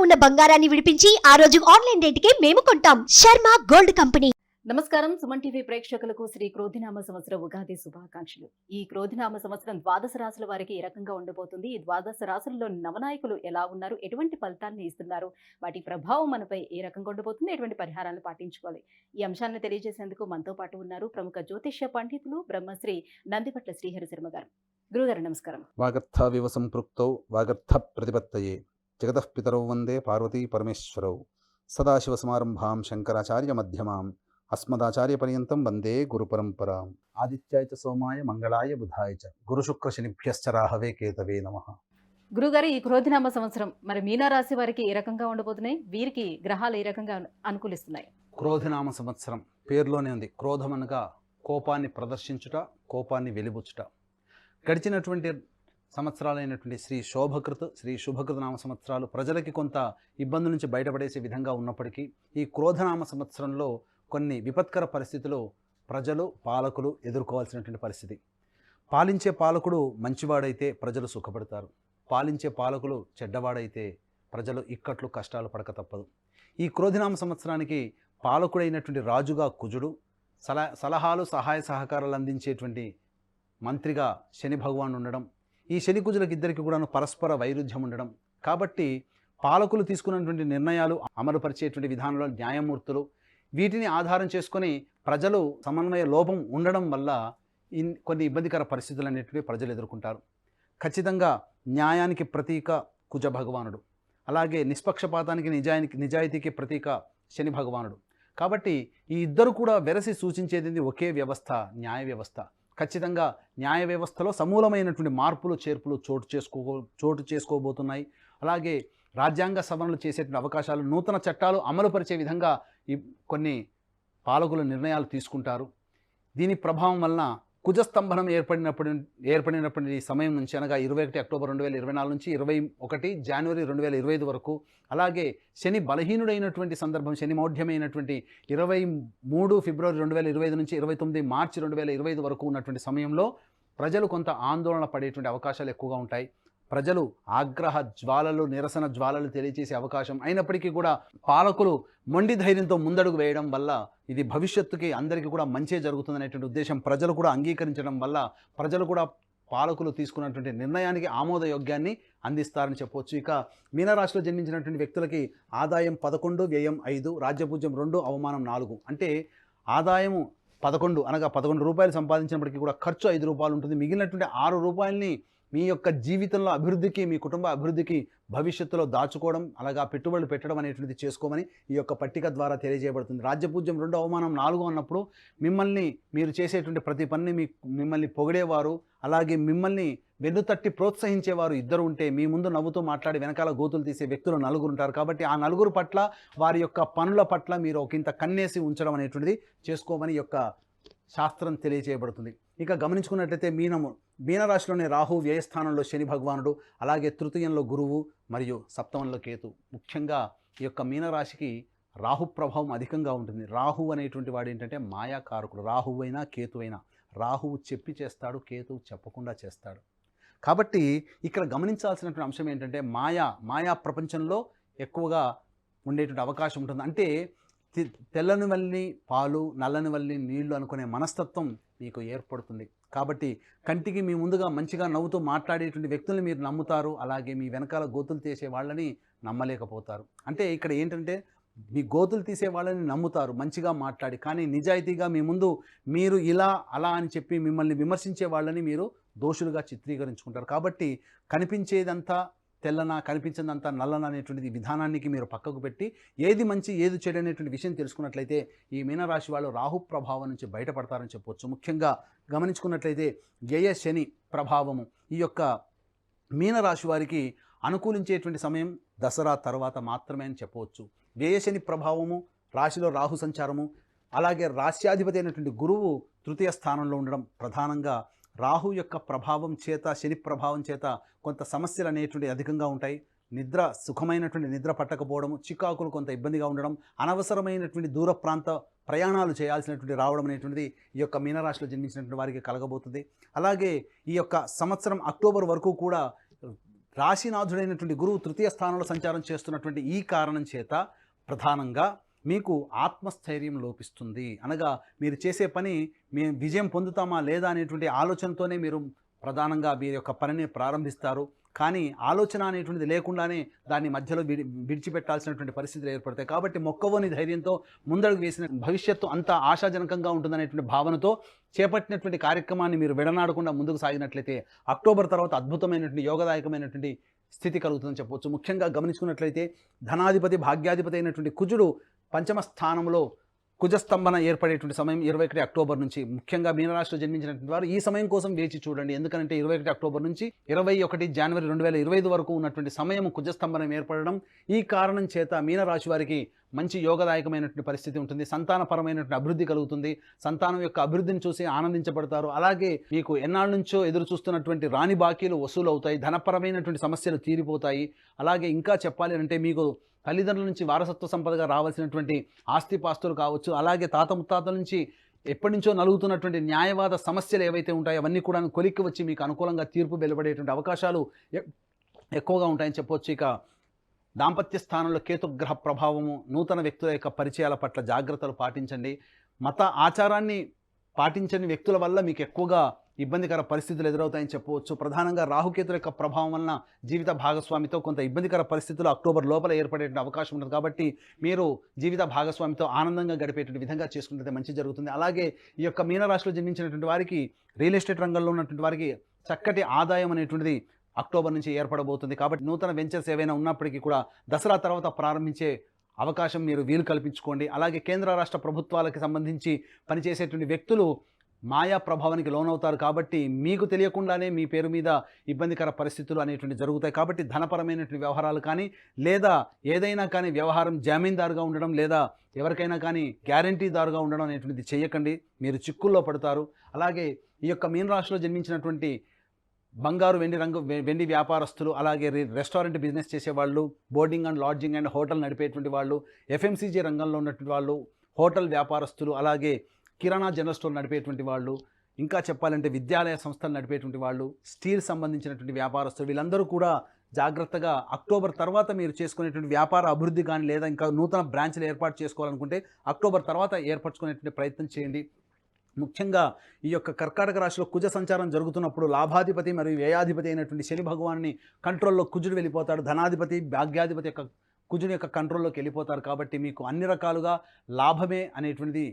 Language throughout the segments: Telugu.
ఉన్న బంగారాన్ని విడిపించి ఆ రోజు ఆన్లైన్ రేటుకే మేము కొంటాం. Sharma gold company. నమస్కారం. సుమన్ టీవీ ప్రేక్షకులకు శ్రీ క్రోధినామ సంవత్సర ఉగాది శుభాకాంక్షలు. ఈ క్రోధినామ సంవత్సరం ద్వాదశ రాశుల వారికి ఏ రకంగా ఉండబోతుంది, ఈ ద్వాదశ రాశులలో నవనాయకులు ఎలా ఉన్నారు, ఎటువంటి ఫలితాన్ని ఇస్తున్నారు, వాటి ప్రభావం మనపై ఏ రకంగా ఉండబోతుంది, ఎటువంటి పరిహారాలు పాటించుకోవాలి, ఈ అంశాన్ని తెలియజేసేందుకు మనతో పాటు ఉన్నారు ప్రముఖ జ్యోతిష్య పండితులు బ్రహ్మశ్రీ నందిపట్ల శ్రీహరి శర్మ గారు. గురుగారు నమస్కారం. వాగర్థావివ సంపృక్తౌ వాగర్థ ప్రతిపత్తయే జగతః పితరౌ వందే పార్వతీ పరమేశ్వరౌ సదాశివసమారంభాం శంకరాచార్య మధ్యమాం అస్మదాచార్య పర్యంతం వందే గురు పరంపరాం. ఆదిత్యాయ చ సోమాయ మంగళాయ బుధాయ చ గురు శుక్ర శనిభ్యశ్చ రాహవే కేతవే నమః. గురుగారు, ఈ క్రోధినామ సంవత్సరం మరి మీనరాశి వారికి ఏ రకంగా ఉండబోతున్నాయి, వీరికి గ్రహాలు ఏ రకంగా అనుకూలిస్తున్నాయి? క్రోధినామ సంవత్సరం పేరులోనే ఉంది. క్రోధం అనగా కోపాన్ని ప్రదర్శించుట, కోపాన్ని వెలిబుచ్చుట. గడిచినటువంటి సంవత్సరాలైనటువంటి శ్రీ శుభకృత నామ సంవత్సరాలు ప్రజలకి కొంత ఇబ్బందుల నుంచి బయటపడేసే విధంగా ఉన్నప్పటికీ ఈ క్రోధనామ సంవత్సరంలో కొన్ని విపత్కర పరిస్థితులు ప్రజలు పాలకులు ఎదుర్కోవాల్సినటువంటి పరిస్థితి. పాలించే పాలకుడు మంచివాడైతే ప్రజలు సుఖపడతారు, పాలించే పాలకులు చెడ్డవాడైతే ప్రజలు ఇక్కట్లు కష్టాలు పడక తప్పదు. ఈ క్రోధినామ సంవత్సరానికి పాలకుడైనటువంటి రాజుగా కుజుడు, సలహాలు సహాయ సహకారాలు అందించేటువంటి మంత్రిగా శని భగవాన్ ఉండడం, ఈ శని కుజులకు ఇద్దరికి కూడా పరస్పర వైరుధ్యం ఉండడం, కాబట్టి పాలకులు తీసుకున్నటువంటి నిర్ణయాలు అమలుపరిచేటువంటి విధానంలో న్యాయమూర్తులు, వీటిని ఆధారం చేసుకొని ప్రజలు సమన్వయ లోపం ఉండడం వల్ల కొన్ని ఇబ్బందికర పరిస్థితులు అనేటివి ప్రజలు ఎదుర్కొంటారు. ఖచ్చితంగా న్యాయానికి ప్రతీక కుజ భగవానుడు, అలాగే నిష్పక్షపాతానికి నిజాయితీకి ప్రతీక శని భగవానుడు. కాబట్టి ఈ ఇద్దరు కూడా వెరసి సూచించేది ఒకే వ్యవస్థ, న్యాయ వ్యవస్థ. ఖచ్చితంగా న్యాయ వ్యవస్థలో సమూలమైనటువంటి మార్పులు చేర్పులు చోటు చేసుకోబోతున్నాయి. అలాగే రాజ్యాంగ సవరణలు చేసేటువంటి అవకాశాలు, నూతన చట్టాలు అమలుపరిచే విధంగా కొన్ని పాలకులు నిర్ణయాలు తీసుకుంటారు. దీని ప్రభావం వలన కుజస్తంభనం ఏర్పడినప్పటి ఈ సమయం నుంచి, అనగా 21 అక్టోబర్ 2024 నుంచి 21 జనవరి 2025 వరకు, అలాగే శని బలహీనుడైనటువంటి సందర్భం, శని మౌఢ్యమైనటువంటి 23 ఫిబ్రవరి 2025 నుంచి 29 మార్చి 2025 వరకు ఉన్నటువంటి సమయంలో ప్రజలు కొంత ఆందోళన పడేటువంటి అవకాశాలు ఎక్కువగా ఉంటాయి. ప్రజలు ఆగ్రహ జ్వాలలు, నిరసన జ్వాలలు తెలియజేసే అవకాశం అయినప్పటికీ కూడా పాలకులు మొండి ధైర్యంతో ముందడుగు వేయడం వల్ల ఇది భవిష్యత్తుకి అందరికీ కూడా మంచే జరుగుతుందనేటువంటి ఉద్దేశం ప్రజలు కూడా అంగీకరించడం వల్ల ప్రజలు కూడా పాలకులు తీసుకున్నటువంటి నిర్ణయానికి ఆమోదయోగ్యాన్ని అందిస్తారని చెప్పవచ్చు. ఇక మీనరాశిలో జన్మించినటువంటి వ్యక్తులకి ఆదాయం 11, వ్యయం 5, రాజ్యపూజ్యం 2, అవమానం 4. అంటే ఆదాయము 11 అనగా 11 రూపాయలు సంపాదించినప్పటికీ కూడా ఖర్చు 5 రూపాయలు ఉంటుంది. మిగిలినటువంటి 6 రూపాయలని మీ యొక్క జీవితంలో అభివృద్ధికి, మీ కుటుంబ అభివృద్ధికి భవిష్యత్తులో దాచుకోవడం, అలాగా పెట్టుబడులు పెట్టడం అనేటువంటిది చేసుకోమని ఈ యొక్క పట్టిక ద్వారా తెలియజేయబడుతుంది. రాజ్యపూజ్యం 2, అవమానం 4 అన్నప్పుడు మీరు చేసేటువంటి ప్రతి పనిని మిమ్మల్ని పొగిడేవారు, అలాగే మిమ్మల్ని వెన్నుతట్టి ప్రోత్సహించేవారు ఇద్దరు ఉంటే, మీ ముందు నవ్వుతూ మాట్లాడి వెనకాల గోతులు తీసే వ్యక్తులు 4 ఉంటారు. కాబట్టి ఆ 4 పట్ల, వారి యొక్క పనుల పట్ల మీరు ఒకంత కన్నేసి ఉంచడం అనేటువంటిది చేసుకోమని యొక్క శాస్త్రం తెలియజేయబడుతుంది. ఇక గమనించుకున్నట్లయితే మీనరాశిలోని రాహు, వ్యయస్థానంలో శని భగవానుడు, అలాగే తృతీయంలో గురువు మరియు సప్తమంలో కేతు. ముఖ్యంగా ఈ యొక్క మీనరాశికి రాహు ప్రభావం అధికంగా ఉంటుంది. రాహు అనేటువంటి వాడు ఏంటంటే మాయాకారకుడు. రాహువు అయినా కేతు అయినా, రాహువు చెప్పి చేస్తాడు, కేతువు చెప్పకుండా చేస్తాడు. కాబట్టి ఇక్కడ గమనించాల్సినటువంటి అంశం ఏంటంటే మాయా ప్రపంచంలో ఎక్కువగా ఉండేటువంటి అవకాశం ఉంటుంది. అంటే తెల్లని వల్లి పాలు, నల్లని వల్లి నీళ్లు అనుకునే మనస్తత్వం మీకు ఏర్పడుతుంది. కాబట్టి కంటికి మీ ముందుగా మంచిగా నవ్వుతూ మాట్లాడేటువంటి వ్యక్తుల్ని మీరు నమ్ముతారు, అలాగే మీ వెనకాల గోతులు తీసే వాళ్ళని నమ్మలేకపోతారు. అంటే ఇక్కడ ఏంటంటే మీ గోతులు తీసే వాళ్ళని నమ్ముతారు మంచిగా మాట్లాడి, కానీ నిజాయితీగా మీ ముందు మీరు ఇలా అలా అని చెప్పి మిమ్మల్ని విమర్శించే వాళ్ళని మీరు దోషులుగా చిత్రీకరించుకుంటారు. కాబట్టి కనిపించేదంతా తెల్లన, కనిపించిందంతా నల్లన అనేటువంటిది విధానానికి మీరు పక్కకు పెట్టి ఏది మంచి ఏది చెడు అనేటువంటి విషయం తెలుసుకున్నట్లయితే ఈ మీనరాశి వాళ్ళు రాహు ప్రభావం నుంచి బయటపడతారని చెప్పవచ్చు. ముఖ్యంగా గమనించుకున్నట్లయితే వ్యయ శని ప్రభావము ఈ యొక్క మీనరాశి వారికి అనుకూలించేటువంటి సమయం దసరా తర్వాత మాత్రమే అని చెప్పవచ్చు. వ్యయ శని ప్రభావము, రాశిలో రాహు సంచారము, అలాగే రాశ్యాధిపతి అయినటువంటి గురువు తృతీయ స్థానంలో ఉండడం, ప్రధానంగా రాహు యొక్క ప్రభావం చేత, శని ప్రభావం చేత కొంత సమస్యలు అనేటువంటివి అధికంగా ఉంటాయి. సుఖమైనటువంటి నిద్ర పట్టకపోవడం, చికాకులు కొంత ఇబ్బందిగా ఉండడం, అనవసరమైనటువంటి దూర ప్రాంత ప్రయాణాలు చేయాల్సినటువంటి రావడం అనేటువంటిది ఈ యొక్క మీనరాశిలో జన్మించినటువంటి వారికి కలగబోతుంది. అలాగే ఈ యొక్క సంవత్సరం అక్టోబర్ వరకు కూడా రాశినాథుడైనటువంటి గురువు తృతీయ స్థానంలో సంచారం చేస్తున్నటువంటి ఈ కారణం చేత ప్రధానంగా మీకు ఆత్మస్థైర్యం లోపిస్తుంది. అనగా మీరు చేసే పని మేము విజయం పొందుతామా లేదా అనేటువంటి ఆలోచనతోనే మీరు ప్రధానంగా మీ యొక్క పనిని ప్రారంభిస్తారు. కానీ ఆలోచన అనేటువంటిది లేకుండానే దాన్ని మధ్యలో విడిచిపెట్టాల్సినటువంటి పరిస్థితులు ఏర్పడతాయి. కాబట్టి మొక్కవోని ధైర్యంతో ముందడుగు వేసిన భవిష్యత్తు అంతా ఆశాజనకంగా ఉంటుందనేటువంటి భావనతో చేపట్టినటువంటి కార్యక్రమాన్ని మీరు విడనాడకుండా ముందుకు సాగినట్లయితే అక్టోబర్ తర్వాత అద్భుతమైనటువంటి యోగదాయకమైనటువంటి స్థితి కలుగుతుందని చెప్పవచ్చు. ముఖ్యంగా గమనించుకున్నట్లయితే ధనాధిపతి భాగ్యాధిపతి అయినటువంటి కుజుడు పంచమ స్థానంలో కుజస్తంభన ఏర్పడేటువంటి సమయం 21 అక్టోబర్ నుంచి. ముఖ్యంగా మీనరాశిలో జన్మించినటువంటి వారు ఈ సమయం కోసం వేచి చూడండి. ఎందుకంటే 21 అక్టోబర్ నుంచి 21 జనవరి 2025 వరకు ఉన్నటువంటి సమయం కుజస్తంభనం ఏర్పడడం. ఈ కారణం చేత మీనరాశి వారికి మంచి యోగదాయకమైనటువంటి పరిస్థితి ఉంటుంది. సంతానపరమైనటువంటి అభివృద్ధి కలుగుతుంది. సంతానం యొక్క అభివృద్ధిని చూసి ఆనందించబడతారు. అలాగే మీకు ఎన్నాళ్ళ నుంచో ఎదురు చూస్తున్నటువంటి రాని బాకీలు వసూలు అవుతాయి. ధనపరమైనటువంటి సమస్యలు తీరిపోతాయి. అలాగే ఇంకా చెప్పాలి అంటే మీకు తల్లిదండ్రుల నుంచి వారసత్వ సంపదగా రావాల్సినటువంటి ఆస్తిపాస్తులు కావచ్చు, అలాగే తాత ముత్తాతల నుంచి ఎప్పటి నుంచో నలుగుతున్నటువంటి న్యాయవాద సమస్యలు ఏవైతే ఉంటాయో అవన్నీ కూడా కొలిక్కి వచ్చి మీకు అనుకూలంగా తీర్పు వెలువడేటువంటి అవకాశాలు ఎక్కువగా ఉంటాయని చెప్పొచ్చు. ఇక దాంపత్య స్థానంలో కేతుగ్రహ ప్రభావము, నూతన వ్యక్తుల యొక్క పరిచయాల పట్ల జాగ్రత్తలు పాటించండి. మత ఆచారాన్ని పాటించని వ్యక్తుల వల్ల మీకు ఎక్కువగా ఇబ్బందికర పరిస్థితులు ఎదురవుతాయని చెప్పవచ్చు. ప్రధానంగా రాహుకేతుల యొక్క ప్రభావం వలన జీవిత భాగస్వామితో కొంత ఇబ్బందికర పరిస్థితులు అక్టోబర్ లోపల ఏర్పడే అవకాశం ఉంటుంది. కాబట్టి మీరు జీవిత భాగస్వామితో ఆనందంగా గడిపేటువంటి విధంగా చేసుకుంటే మంచి జరుగుతుంది. అలాగే ఈ యొక్క మీనరాశిలో జన్మించినటువంటి వారికి, రియల్ ఎస్టేట్ రంగంలో ఉన్నటువంటి వారికి చక్కటి ఆదాయం అనేటువంటిది అక్టోబర్ నుంచి ఏర్పడబోతుంది. కాబట్టి నూతన వెంచర్స్ ఏవైనా ఉన్నప్పటికీ కూడా దసరా తర్వాత ప్రారంభించే అవకాశం మీరు వీలు కల్పించుకోండి. అలాగే కేంద్ర రాష్ట్ర ప్రభుత్వాలకు సంబంధించి పనిచేసేటువంటి వ్యక్తులు మాయా ప్రభావానికి లోనవుతారు. కాబట్టి మీకు తెలియకుండానే మీ పేరు మీద ఇబ్బందికర పరిస్థితులు అనేటువంటి జరుగుతాయి. కాబట్టి ధనపరమైనటువంటి వ్యవహారాలు కానీ లేదా ఏదైనా కానీ వ్యవహారం జామీందారుగా ఉండడం లేదా ఎవరికైనా కానీ గ్యారంటీదారుగా ఉండడం అనేటువంటిది చేయకండి. మీరు చిక్కుల్లో పడతారు. అలాగే ఈ యొక్క మీనరాశిలో జన్మించినటువంటి బంగారు వెండి వ్యాపారస్తులు, అలాగే రెస్టారెంట్ బిజినెస్ చేసేవాళ్ళు, boarding and lodging and hotel నడిపేటువంటి వాళ్ళు, ఎఫ్ఎంసీజీ రంగంలో ఉన్నటువంటి వాళ్ళు, హోటల్ వ్యాపారస్తులు, అలాగే కిరాణా జనరల్ స్టోర్ నడిపేటువంటి వాళ్ళు, ఇంకా చెప్పాలంటే విద్యాలయ సంస్థలు నడిపేటువంటి వాళ్ళు, స్టీల్ సంబంధించినటువంటి వ్యాపారస్తులు, వీళ్ళందరూ కూడా జాగ్రత్తగా అక్టోబర్ తర్వాత మీరు చేసుకునేటువంటి వ్యాపార అభివృద్ధి కానీ లేదా ఇంకా నూతన బ్రాంచ్లు ఏర్పాటు చేసుకోవాలనుకుంటే అక్టోబర్ తర్వాత ఏర్పరచుకునేటువంటి ప్రయత్నం చేయండి. ముఖ్యంగా ఈ యొక్క కర్కాటక రాశిలో కుజ సంచారం జరుగుతున్నప్పుడు లాభాధిపతి మరియు వ్యయాధిపతి అయినటువంటి శని భగవాన్ని కంట్రోల్లో కుజుడు వెళ్ళిపోతాడు. ధనాధిపతి భాగ్యాధిపతి యొక్క కుజుని యొక్క కంట్రోల్లోకి వెళ్ళిపోతారు. కాబట్టి మీకు అన్ని రకాలుగా లాభమే అనేటువంటిది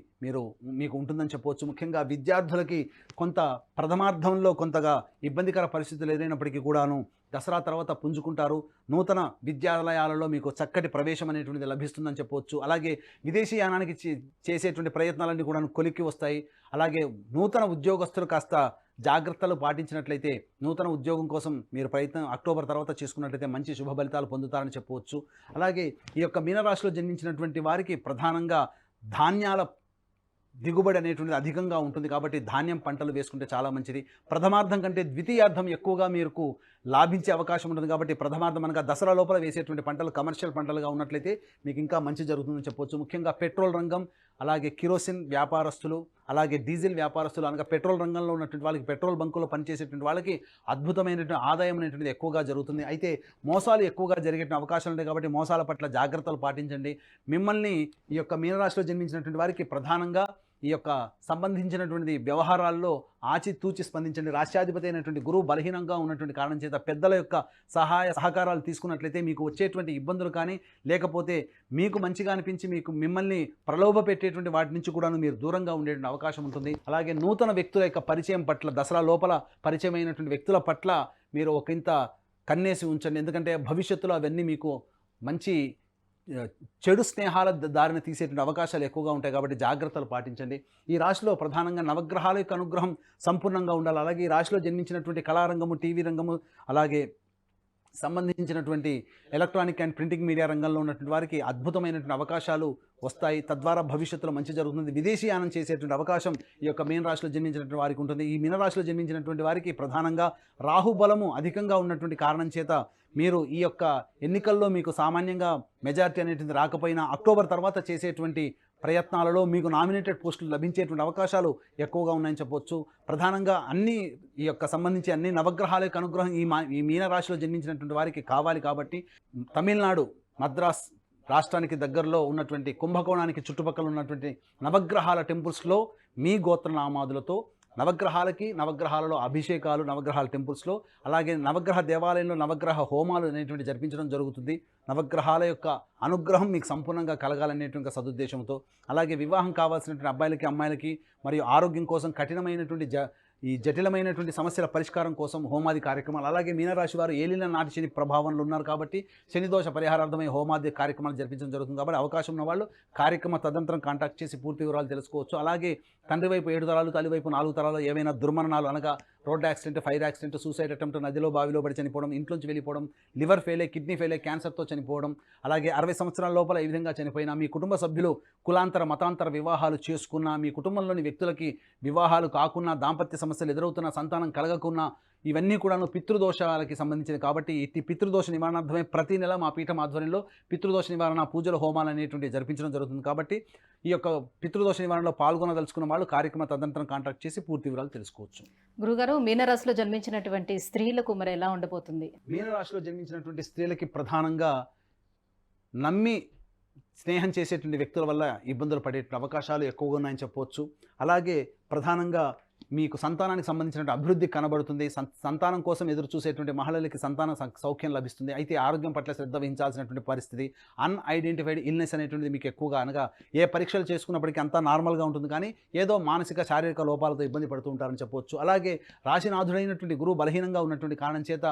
మీకు ఉంటుందని చెప్పవచ్చు. ముఖ్యంగా విద్యార్థులకి కొంత ప్రథమార్థంలో కొంతగా ఇబ్బందికర పరిస్థితులు ఎదురైనప్పటికీ కూడాను దసరా తర్వాత పుంజుకుంటారు. నూతన విద్యాలయాలలో మీకు చక్కటి ప్రవేశం అనేటువంటిది లభిస్తుందని చెప్పవచ్చు. అలాగే విదేశీయానానికి చేసేటువంటి ప్రయత్నాలన్నీ కూడా కొలిక్కి వస్తాయి. అలాగే నూతన ఉద్యోగస్తులు కాస్త జాగ్రత్తలు పాటించినట్లయితే నూతన ఉద్యోగం కోసం మీరు ప్రయత్నం అక్టోబర్ తర్వాత చేసుకున్నట్లయితే మంచి శుభ ఫలితాలు పొందుతారని చెప్పవచ్చు. అలాగే ఈ యొక్క మీనరాశిలో జన్మించినటువంటి వారికి ప్రధానంగా ధాన్యాల దిగుబడి అనేటువంటిది అధికంగా ఉంటుంది. కాబట్టి ధాన్యం పంటలు వేసుకుంటే చాలా మంచిది. ప్రథమార్థం కంటే ద్వితీయార్థం ఎక్కువగా మీకు లాభించే అవకాశం ఉంటుంది. కాబట్టి ప్రథమార్థం అనగా దసరా లోపల వేసేటువంటి పంటలు కమర్షియల్ పంటలుగా ఉన్నట్లయితే మీకు ఇంకా మంచి జరుగుతుందని చెప్పవచ్చు. ముఖ్యంగా పెట్రోల్ రంగం, అలాగే కిరోసిన్ వ్యాపారస్తులు, అలాగే డీజిల్ వ్యాపారస్తులు, అనగా పెట్రోల్ రంగంలో ఉన్నటువంటి వాళ్ళకి, పెట్రోల్ బంకులో పనిచేసేటువంటి వాళ్ళకి అద్భుతమైనటువంటి ఆదాయం అనేటువంటిది ఎక్కువగా జరుగుతుంది. అయితే మోసాలు ఎక్కువగా జరిగే అవకాశాలు ఉంటాయి. కాబట్టి మోసాల పట్ల జాగ్రత్తలు పాటించండి. మిమ్మల్ని ఈ యొక్క మీనరాశిలో జన్మించినటువంటి వారికి ప్రధానంగా ఈ యొక్క సంబంధించినటువంటి వ్యవహారాల్లో ఆచితూచి స్పందించండి. రాష్ట్రాధిపతి అయినటువంటి గురువు బలహీనంగా ఉన్నటువంటి కారణం చేత పెద్దల యొక్క సహాయ సహకారాలు తీసుకున్నట్లయితే మీకు వచ్చేటువంటి ఇబ్బందులు కానీ లేకపోతే మీకు మంచిగా అనిపించి మిమ్మల్ని ప్రలోభ పెట్టేటువంటి వాటి నుంచి కూడా మీరు దూరంగా ఉండేటువంటి అవకాశం ఉంటుంది. అలాగే నూతన వ్యక్తుల యొక్క పరిచయం పట్ల, దసరా లోపల పరిచయం అయినటువంటి వ్యక్తుల పట్ల మీరు ఒకంత కన్నేసి ఉంచండి. ఎందుకంటే భవిష్యత్తులో అవన్నీ మీకు మంచి చెడు స్నేహాల దారిని తీసేటువంటి అవకాశాలు ఎక్కువగా ఉంటాయి. కాబట్టి జాగ్రత్తలు పాటించండి. ఈ రాశిలో ప్రధానంగా నవగ్రహాల యొక్క అనుగ్రహం సంపూర్ణంగా ఉండాలి. అలాగే ఈ రాశిలో జన్మించినటువంటి కళారంగము, టీవీ రంగము, అలాగే సంబంధించినటువంటి ఎలక్ట్రానిక్ అండ్ ప్రింటింగ్ మీడియా రంగంలో ఉన్నటువంటి వారికి అద్భుతమైనటువంటి అవకాశాలు వస్తాయి. తద్వారా భవిష్యత్తులో మంచి జరుగుతుంది. విదేశీయానం చేసేటువంటి అవకాశం ఈ యొక్క మీన రాశిలో జన్మించినటువంటి వారికి ఉంటుంది. ఈ మీన రాశిలో జన్మించినటువంటి వారికి ప్రధానంగా రాహుబలము అధికంగా ఉన్నటువంటి కారణం చేత మీరు ఈ యొక్క ఎన్నికల్లో మీకు సామాన్యంగా మెజారిటీ అనేటువంటి రాకపోయినా అక్టోబర్ తర్వాత చేసేటువంటి ప్రయత్నాలలో మీకు నామినేటెడ్ పోస్టులు లభించేటువంటి అవకాశాలు ఎక్కువగా ఉన్నాయని చెప్పొచ్చు. ప్రధానంగా ఈ యొక్క సంబంధించి అన్ని నవగ్రహాల యొక్క అనుగ్రహం ఈ మీనరాశిలో జన్మించినటువంటి వారికి కావాలి. కాబట్టి తమిళనాడు మద్రాస్ రాష్ట్రానికి దగ్గరలో ఉన్నటువంటి కుంభకోణానికి చుట్టుపక్కల ఉన్నటువంటి నవగ్రహాల టెంపుల్స్లో మీ గోత్రనామాదులతో నవగ్రహాలలో అభిషేకాలు, నవగ్రహాల టెంపుల్స్లో, అలాగే నవగ్రహ దేవాలయంలో నవగ్రహ హోమాలు అనేటువంటి జరిపించడం జరుగుతుంది. నవగ్రహాల యొక్క అనుగ్రహం మీకు సంపూర్ణంగా కలగాలనేటువంటి సదుద్దేశంతో, అలాగే వివాహం కావాల్సినటువంటి అబ్బాయిలకి, అమ్మాయిలకి, మరియు ఆరోగ్యం కోసం కఠినమైనటువంటి ఈ జటిలమైనటువంటి సమస్యల పరిష్కారం కోసం హోమాది కార్యక్రమాలు, అలాగే మీనరాశి వారు ఏలిన నాటి శని ప్రభావంలో ఉన్నారు కాబట్టి శని దోష పరిహారార్థమై హోమాది కార్యక్రమాలు జరిపించడం జరుగుతుంది. కాబట్టి అవకాశం ఉన్న వాళ్ళు కార్యక్రమ తదంతరం కాంటాక్ట్ చేసి పూర్తి వివరాలు తెలుసుకోవచ్చు. అలాగే తండ్రి వైపు 7 తరాలు, తల్లి వైపు 4 తరాలు ఏవైనా దుర్మరణాలు అనగా road accident, fire accident, suicide attempt, నదిలో బావిలో పడి చనిపోవడం, ఇంట్లోంచి వెళ్ళిపోవడం, లివర్ ఫెయిలే, కిడ్నీ ఫెయిలే, క్యాన్సర్తో చనిపోవడం, అలాగే 60 సంవత్సరాల లోపల ఈ విధంగా చనిపోయినా, మీ కుటుంబ సభ్యులు కులాంతర మతాంతర వివాహాలు చేసుకున్నా, మీ కుటుంబంలోని వ్యక్తులకి వివాహాలు కాకున్నా, దాంపత్య సమస్యలు ఎదురవుతున్న, సంతానం కలగకున్నా, ఇవన్నీ కూడాను పితృదోషాలకి సంబంధించినవి. కాబట్టి ఈ పితృదోష నివారణార్థమే ప్రతి నెల మా పీఠం ఆధ్వర్యంలో పితృదోష నివారణ పూజలు, హోమాలు అనేటువంటి జరిపించడం జరుగుతుంది. కాబట్టి ఈ యొక్క పితృదోష నివారణలో పాల్గొనదలుచుకున్న వాళ్ళు కార్యక్రమ తదంతరం కాంటాక్ట్ చేసి పూర్తి వివరాలు తెలుసుకోవచ్చు. గురుగారు, మీనరాశిలో జన్మించినటువంటి స్త్రీలకు మరి ఎలా ఉండబోతుంది? మీనరాశిలో జన్మించినటువంటి స్త్రీలకి ప్రధానంగా నమ్మి స్నేహం చేసేటువంటి వ్యక్తుల వల్ల ఇబ్బందులు పడే అవకాశాలు ఎక్కువగా ఉన్నాయని చెప్పవచ్చు. అలాగే ప్రధానంగా మీకు సంతానానికి సంబంధించిన అభివృద్ధి కనబడుతుంది. సంతానం కోసం ఎదురు చూసేటువంటి మహిళలకి సంతాన సౌఖ్యం లభిస్తుంది. అయితే ఆరోగ్యం పట్ల శ్రద్ధ వహించాల్సినటువంటి పరిస్థితి. అన్ఐడెంటిఫైడ్ ఇల్నెస్ అనేటువంటిది మీకు ఎక్కువగా, అనగా ఏ పరీక్షలు చేసుకున్నప్పటికీ అంతా నార్మల్గా ఉంటుంది, కానీ ఏదో మానసిక శారీరక లోపాలతో ఇబ్బంది పడుతూ ఉంటారని చెప్పవచ్చు. అలాగే రాశినాథుడైనటువంటి గురువు బలహీనంగా ఉన్నటువంటి కారణం చేత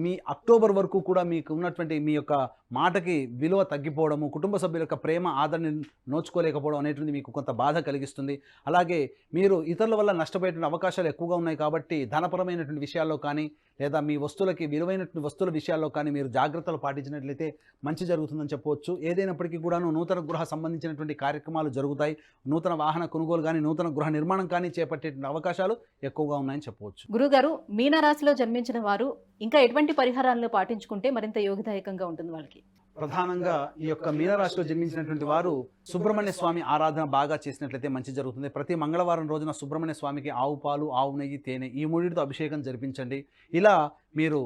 మీ అక్టోబర్ వరకు కూడా మీకు ఉన్నటువంటి మీ యొక్క మాటకి విలువ తగ్గిపోవడము, కుటుంబ సభ్యుల యొక్క ప్రేమ ఆదరణ నోచుకోలేకపోవడం అనేటువంటి మీకు కొంత బాధ కలిగిస్తుంది. అలాగే మీరు ఇతరుల వల్ల నష్టపోయేటువంటి అవకాశాలు ఎక్కువగా ఉన్నాయి. కాబట్టి ధనపరమైనటువంటి విషయాల్లో కానీ, లేదా మీ వస్తువులకి విలువైనటువంటి వస్తువుల విషయాల్లో కానీ మీరు జాగ్రత్తలు పాటించినట్లయితే మంచి జరుగుతుందని చెప్పవచ్చు. ఏదైనప్పటికీ కూడాను నూతన గృహ సంబంధించినటువంటి కార్యక్రమాలు జరుగుతాయి. నూతన వాహన కొనుగోలు కానీ, నూతన గృహ నిర్మాణం కానీ చేపట్టేటువంటి అవకాశాలు ఎక్కువగా ఉన్నాయని చెప్పవచ్చు. గురుగారు, మీనరాశిలో జన్మించిన వారు ఇంకా ఎటువంటి పరిహారాలను పాటించుకుంటే మరింత యోగదాయకంగా ఉంటుంది వాళ్ళకి? ప్రధానంగా ఈ యొక్క మీనరాశిలో జన్మించినటువంటి వారు సుబ్రహ్మణ్య స్వామి ఆరాధన బాగా చేసినట్లయితే మంచి జరుగుతుంది. ప్రతి మంగళవారం రోజున సుబ్రహ్మణ్య స్వామికి ఆవు పాలు, ఆవు నెయ్యి, తేనె ఈ మూడింటితో అభిషేకం జరిపించండి. ఇలా మీరు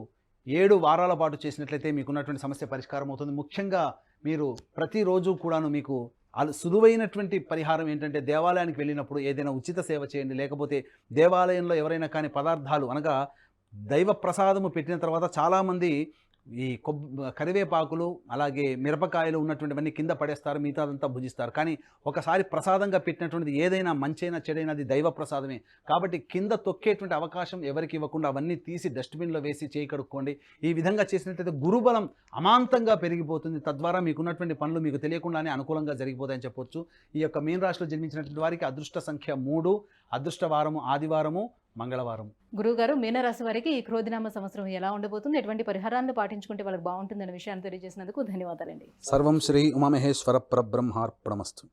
7 వారాల పాటు చేసినట్లయితే మీకున్నటువంటి సమస్య పరిష్కారం అవుతుంది. ముఖ్యంగా మీరు ప్రతిరోజు కూడాను మీకు సులువైనటువంటి పరిహారం ఏంటంటే, దేవాలయానికి వెళ్ళినప్పుడు ఏదైనా ఉచిత సేవ చేయండి. లేకపోతే దేవాలయంలో ఎవరైనా కానీ పదార్థాలు, అనగా దైవ ప్రసాదము పెట్టిన తర్వాత చాలామంది ఈ కరివేపాకులు, అలాగే మిరపకాయలు ఉన్నటువంటివన్నీ కింద పడేస్తారు, మిగతాదంతా భుజిస్తారు. కానీ ఒకసారి ప్రసాదంగా పెట్టినటువంటిది ఏదైనా మంచైనా చెడైనా అది దైవ ప్రసాదమే. కాబట్టి కింద తొక్కేటువంటి అవకాశం ఎవరికి ఇవ్వకుండా అవన్నీ తీసి డస్ట్బిన్లో వేసి చేయి కడుక్కోండి. ఈ విధంగా చేసినట్లయితే గురుబలం అమాంతంగా పెరిగిపోతుంది. తద్వారా మీకున్నటువంటి పనులు మీకు తెలియకుండానే అనుకూలంగా జరిగిపోతాయని చెప్పొచ్చు. ఈ యొక్క మీన రాశిలో జన్మించినటువంటి వారికి అదృష్ట సంఖ్య 3, అదృష్ట వారము ఆదివారము, మంగళవారం. గురుగారు, మీనరాశి వారికి ఈ క్రోధినామ సంవత్సరం ఎలా ఉండబోతుంది, ఎటువంటి పరిహారాలను పాటించుకుంటే వాళ్ళకి బాగుంటుందనే విషయాన్ని తెలియజేసినందుకు ధన్యవాదాలండి. సర్వం శ్రీ ఉమామహేశ్వర పరబ్రహ్మార్పణమస్తు.